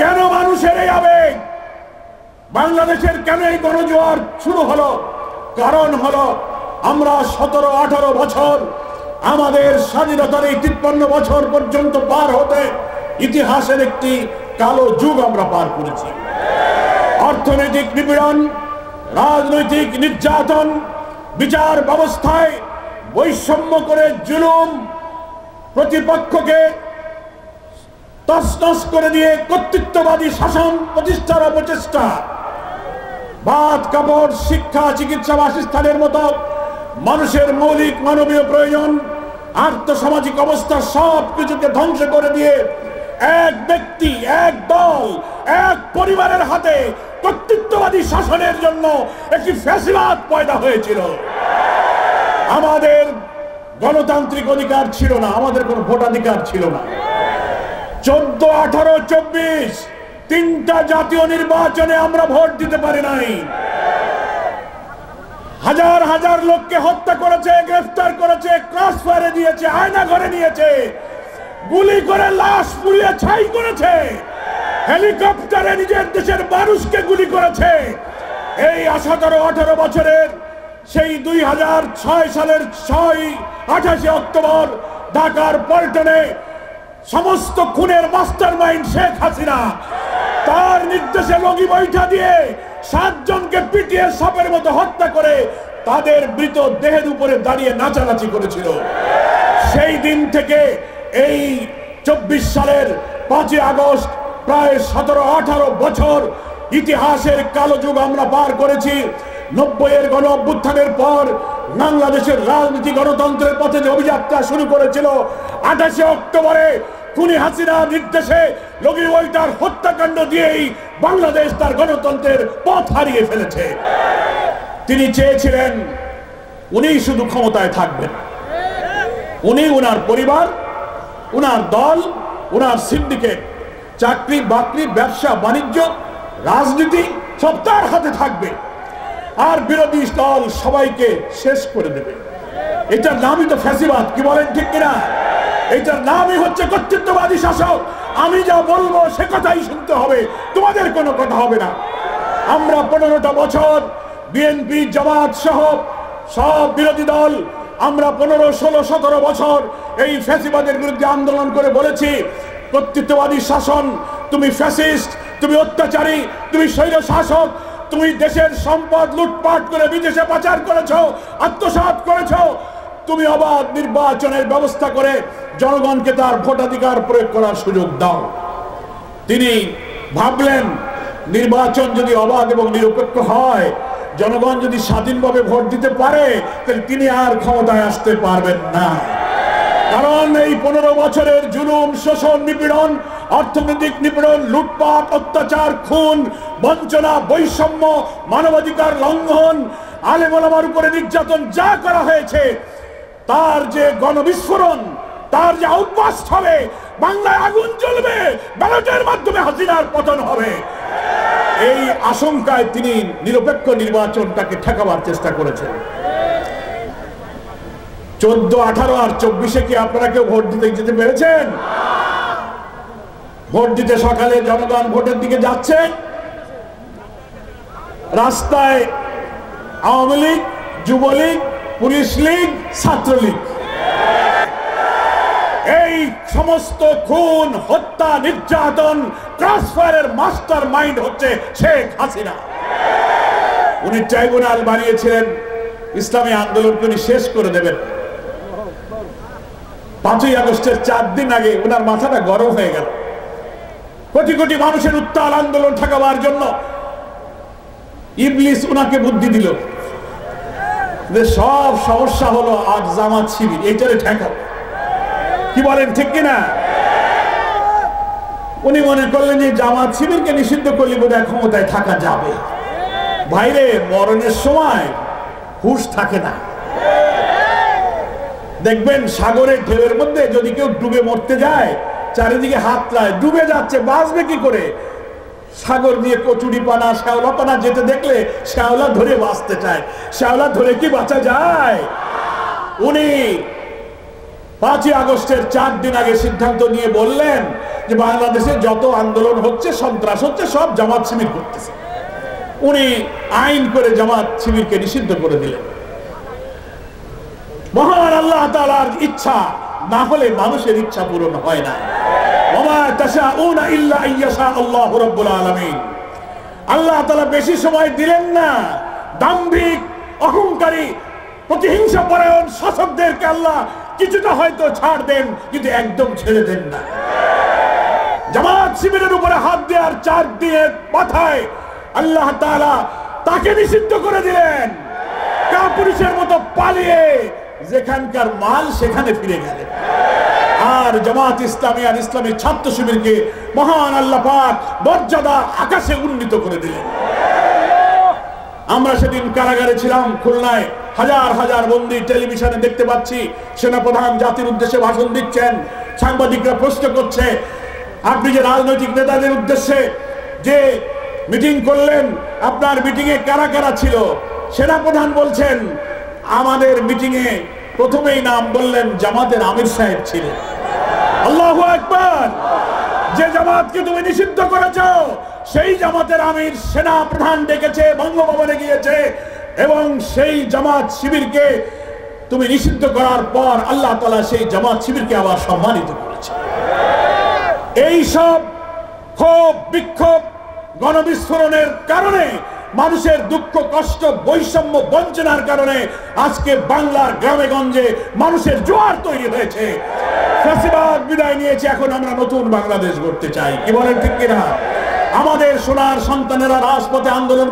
কেন মানুষের এই আবেগ? বাংলাদেশের কেন এই গণজোয়ার শুরু হলো? কারণ হলো আমরা 17-18 বছর, আমাদের স্বাধীনতার এই 53 বছর পর্যন্ত পার হতে ইতিহাসের একটি কালো যুগ আমরা পার করেছি। অর্থনৈতিক নিপীড়ন, রাজনৈতিক নির্যাতন, বিচার ব্যবস্থায় বৈষম্য করে জুলুম, প্রতিপক্ষকে তছনছ করে দিয়ে কর্তৃত্ববাদী শাসন প্রতিষ্ঠার অপচেষ্টা, ভাত কাপড় শিক্ষা চিকিৎসা বাসস্থানের মতো মানুষের মৌলিক মানবীয় প্রয়োজন, আর্থসামাজিক অবস্থা সব কিছুকে ধ্বংস করে দিয়ে এক ব্যক্তি, এক দল, এক পরিবারের হাতে কর্তৃত্ববাদী শাসনের জন্য একটি ফ্যাসিবাদ পয়দা হয়েছিল। আমাদের গণতান্ত্রিক অধিকার ছিল না, আমাদের কোনো ভোটাধিকার ছিল না। 14, 18, 24 তিনটা জাতীয় নির্বাচনে আমরা ভোট দিতে পারি নাই। হাজার হাজার লোককে হত্যা করেছে, গ্রেফতার করেছে, ক্রস ফায়ারে দিয়েছে, আয়না ঘরে নিয়েছে, গুলি করে লাশ পুড়িয়ে ছাই করেছে, হেলিকপ্টারে নিজের দেশের মানুষকে গুলি করেছে। এই 17-18 বছরের সেই 2006 সালের 28 অক্টোবর ঢাকার পল্টনে সমস্ত খুনের মাস্টার মাইন্ড শেখ হাসিনা তার নির্দেশে লগি বৈঠা দিয়ে 7 জনকে পিটিয়ে সাপের মতো হত্যা করে তাদের মৃত দেহের উপরে দাঁড়িয়ে নাচানাচি করেছিল। সেই দিন থেকে এই 24 সালের 5 আগস্ট প্রায় 17-18 বছর ইতিহাসের কালো যুগ আমরা পার করেছি। 90-এর গণ অভ্যুত্থানের পর বাংলাদেশের রাজনীতি গণতন্ত্রের পথে যে অভিযাত্রা শুরু করেছিল, 28 অক্টোবরে খুনি হাসিনার নির্দেশে লগি বৈঠার হত্যাকাণ্ড দিয়েই বাংলাদেশ তার গণতন্ত্রের পথ হারিয়ে ফেলেছে। তিনি চেয়েছিলেন উনি শুধু ক্ষমতায় থাকবেন, উনি, উনার পরিবার, উনার দল, উনার সিন্ডিকেট, চাকরি বাকরি, ব্যবসা বাণিজ্য, রাজনীতি সব তার হাতে থাকবে, আর বিরোধী দল সবাইকে শেষ করে দেবে। এটার নামই তো ফ্যাসিবাদ, কি বলেন ঠিক কিনা? এটার নামই হচ্ছে কর্তৃত্ববাদী শাসক। আমি যা বলবো সে কথাই শুনতে হবে, তোমাদের কোনো কথা হবে না। আমরা 15টা বছর বিএনপি, জামাত সহ সব বিরোধী দল আমরা 15, 16, 17 বছর এই ফ্যাসিবাদের বিরুদ্ধে আন্দোলন করে বলেছি, কর্তৃত্ববাদী শাসন, তুমি ফ্যাসিস্ট, তুমি অত্যাচারী, তুমি স্বৈর শাসক, তুমি দেশের সম্পদ লুটপাট করে বিদেশে পাচার করেছো, আত্মসাৎ করেছো, তুমি অবাধ নির্বাচনের ব্যবস্থা করে জনগণকে তার ভোটাধিকার প্রয়োগ করার সুযোগ দাও। তিনি ভাবলেন নির্বাচন যদি অবাধ এবং নিরপেক্ষ হয়, জনগণ যদি স্বাধীনভাবে ভোট দিতে পারে, তাহলে তিনি আর ক্ষমতায় আসতে পারবেন না। কারণ এই 15 বছরের জুলুম, শোষণ, নিপীড়ন, অর্থনৈতিক নিপীড়ন, লুটপাট, অত্যাচার, খুন, বঞ্চনা, বৈষম্য, মানবাধিকার লঙ্ঘন, আলেম ওলামার উপরে নির্যাতন যা করা হয়েছে, তার যে গণবিস্ফোরণ, তার যে আউটবাস্ট হবে, বাংলায় আগুন জ্বলবে, ব্যালটের মাধ্যমে হাসিনার পতন হবে, এই আশঙ্কায় তিনি নিরপেক্ষ নির্বাচনটাকে ঠেকাবার চেষ্টা করেছেন। 14, 18 আর 24-এ কি আপনারা কেউ ভোট দিতে যেতে পেরেছেন? ভোট দিতে সকালে জনগণ ভোটের দিকে যাচ্ছে, রাস্তায় আওয়ামী লীগ, যুবলীগ, পুলিশ লীগ, ছাত্রলীগ, এই সমস্ত খুন, হত্যা, নির্যাতন, ক্রসফায়ারের মাস্টার মাইন্ড হচ্ছে শেখ হাসিনা। উনি ট্রাইব্যুনাল বানিয়েছিলেন, ইসলামী আন্দোলনকে উনি শেষ করে দেবেন। 5 আগস্টের 4 দিন আগে ওনার মাথাটা গরম হয়ে গেল। কোটি কোটি মানুষের উত্তাল আন্দোলন ঠেকাবার জন্য ইবলিস উনাকে বুদ্ধি দিল যে সব সমস্যা হলো আর জামাত শিবির, এইটারে ঠেকাও। কি বলেন ঠিক কিনা? উনি মনে করলেন যে জামাত শিবিরকে নিষিদ্ধ করলে বোধহয় ক্ষমতায় থাকা যাবে। ভাইরে, মরণের সময় হুঁশ থাকে না। দেখবেন সাগরের ঢেউয়ের মধ্যে যদি কেউ ডুবে মরতে যায়, চারিদিকে হাত লায়, ডুবে যাচ্ছে, বাঁচবে কি করে? সাগর দিয়ে কচুরি পানা, শ্যাওলা পানা যেতে দেখলে শ্যাওলা ধরে বাঁচতে চায়, শ্যাওলা ধরে কি বাঁচা যায়? উনি 5 আগস্টের 4 দিন আগে সিদ্ধান্ত নিয়ে বললেন যে বাংলাদেশে যত আন্দোলন হচ্ছে, সন্ত্রাস হচ্ছে, সব জামাত শিবির করতেছে। উনি আইন করে জামাত শিবিরকে নিষিদ্ধ করে দিলেন। মহান আল্লাহ তাআলার ইচ্ছা না হলে মানুষের ইচ্ছা পূরণ হয় না। ওয়া মা তাশাউনা ইল্লা আইয়াশা আল্লাহু রাব্বুল আলামিন। আল্লাহ তাআলা বেশি সময় দিলেন না দাম্ভিক, অহংকারী, প্রতিহিংসা পরায়ণ শাসকদেরকে। আল্লাহ কিছুটা হয়তো ছাড় দেন, কিন্তু একদম ছেড়ে দেন না। জামাত শিবিরের উপরে হাত দেওয়ার 4 দিনের মাথায় আল্লাহ তাআলা তাকে নিষিদ্ধ করে দিলেন। কাপুরুষের মতো পালিয়ে যেখানকার মাল সেখানে ফিরে গেলেন। আর জামাত ইসলামী আর ইসলামী ছাত্র শিবিরকে মহান আল্লাহ পাক মর্যাদা আকাশে উন্নীত করে দিলেন। আমরা সেদিন কারাগারে ছিলাম খুলনায়, হাজার হাজার বন্দী টেলিভিশনে দেখতে পাচ্ছি। সেনাপ্রধান জাতির উদ্দেশ্যে ভাষণ দিচ্ছেন, সাংবাদিকরা প্রশ্ন করছে, আপনি যে রাজনৈতিক নেতাদের উদ্দেশ্যে যে মিটিং করলেন, আপনার মিটিং এ কারা কারা ছিল? সেনাপ্রধান বলছেন, আমাদের মিটিং এ প্রথমেই নাম বললেন জামাতের আমির সাহেব ছিলেন। আল্লাহু আকবার। যে জামাতকে তুমি নিষিদ্ধ করেছো, সেই জামাতের আমির সেনা প্রধান ডেকেছে, বঙ্গভবনে গিয়েছে, এবং সেই জামাত শিবিরকে তুমি নিষিদ্ধ করার পর আল্লাহ তাআলা সেই জামাত শিবিরকে আবার সম্মানিত করেছে। এই সব ক্ষোভ, বিক্ষোভ, গণবিস্ফোরণের কারণে, মানুষের দুঃখ, কষ্ট, বৈষম্য, বঞ্চনার কারণে আজকে বাংলার গ্রামে গঞ্জে মানুষের জোয়ার তৈরি হয়েছে। ফ্যাসিবাদ বিদায় নিয়েছে, এখন আমরা নতুন বাংলাদেশ গড়তে চাই। কি বলেন ঠিক কিনা? আমাদের সোনার সন্তানেরা রাজপথে আন্দোলন